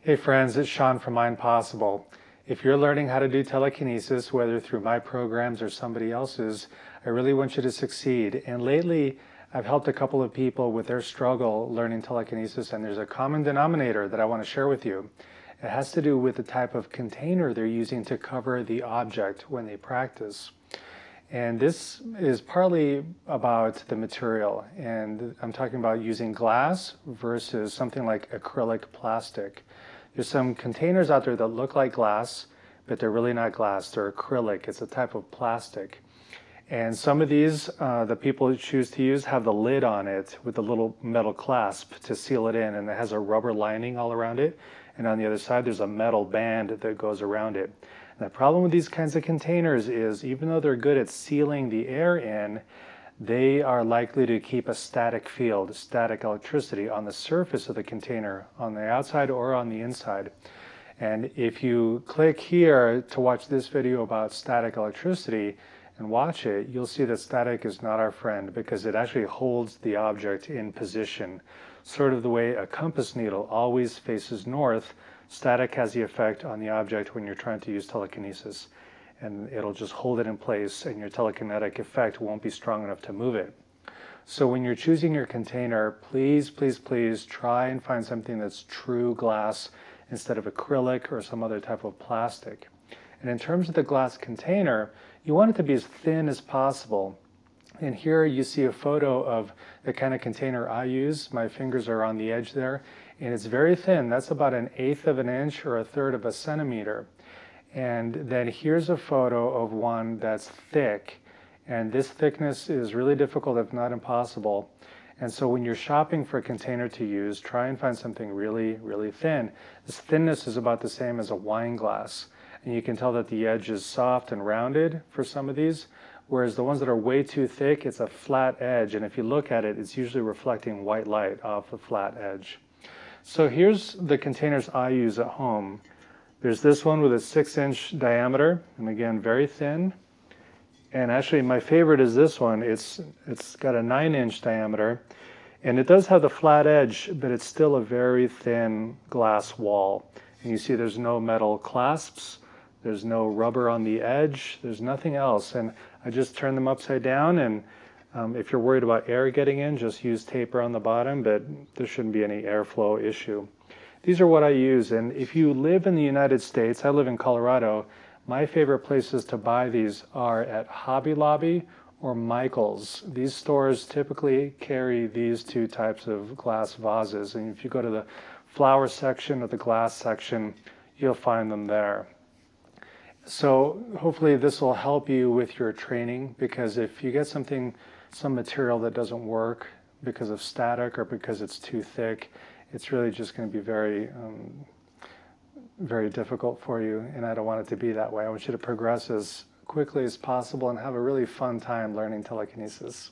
Hey friends, it's Sean from Mind Possible. If you're learning how to do telekinesis, whether through my programs or somebody else's, I really want you to succeed. And lately, I've helped a couple of people with their struggle learning telekinesis, and there's a common denominator that I want to share with you. It has to do with the type of container they're using to cover the object when they practice. And this is partly about the material, and I'm talking about using glass versus something like acrylic plastic. There's some containers out there that look like glass, but they're really not glass, they're acrylic. It's a type of plastic. And some of these, the people choose to use, have the lid on it with a little metal clasp to seal it in, and it has a rubber lining all around it. And on the other side, there's a metal band that goes around it. And the problem with these kinds of containers is, even though they're good at sealing the air in, they are likely to keep a static field, static electricity on the surface of the container, on the outside or on the inside. And if you click here to watch this video about static electricity and watch it, you'll see that static is not our friend because it actually holds the object in position. Sort of the way a compass needle always faces north, static has the effect on the object when you're trying to use telekinesis. And it'll just hold it in place, and your telekinetic effect won't be strong enough to move it. So when you're choosing your container, please, please, please try and find something that's true glass instead of acrylic or some other type of plastic. And in terms of the glass container, you want it to be as thin as possible. And here you see a photo of the kind of container I use. My fingers are on the edge there, and it's very thin. That's about 1/8 of an inch or 1/3 of a centimeter. And then here's a photo of one that's thick, and this thickness is really difficult, if not impossible. And so when you're shopping for a container to use, try and find something really, really thin. This thinness is about the same as a wine glass, and you can tell that the edge is soft and rounded for some of these, whereas the ones that are way too thick, it's a flat edge, and if you look at it, it's usually reflecting white light off the flat edge. So here's the containers I use at home. There's this one with a 6-inch diameter, and again, very thin. And actually, my favorite is this one. It's got a 9-inch diameter, and it does have the flat edge, but it's still a very thin glass wall. And you see there's no metal clasps, there's no rubber on the edge, there's nothing else. And I just turn them upside down, and if you're worried about air getting in, just use tape around the bottom, but there shouldn't be any airflow issue. These are what I use, and if you live in the United States, I live in Colorado, my favorite places to buy these are at Hobby Lobby or Michael's. These stores typically carry these two types of glass vases, and if you go to the flower section or the glass section, you'll find them there. So hopefully this will help you with your training, because if you get some material that doesn't work because of static or because it's too thick, it's really just going to be very, very difficult for you, and I don't want it to be that way. I want you to progress as quickly as possible and have a really fun time learning telekinesis.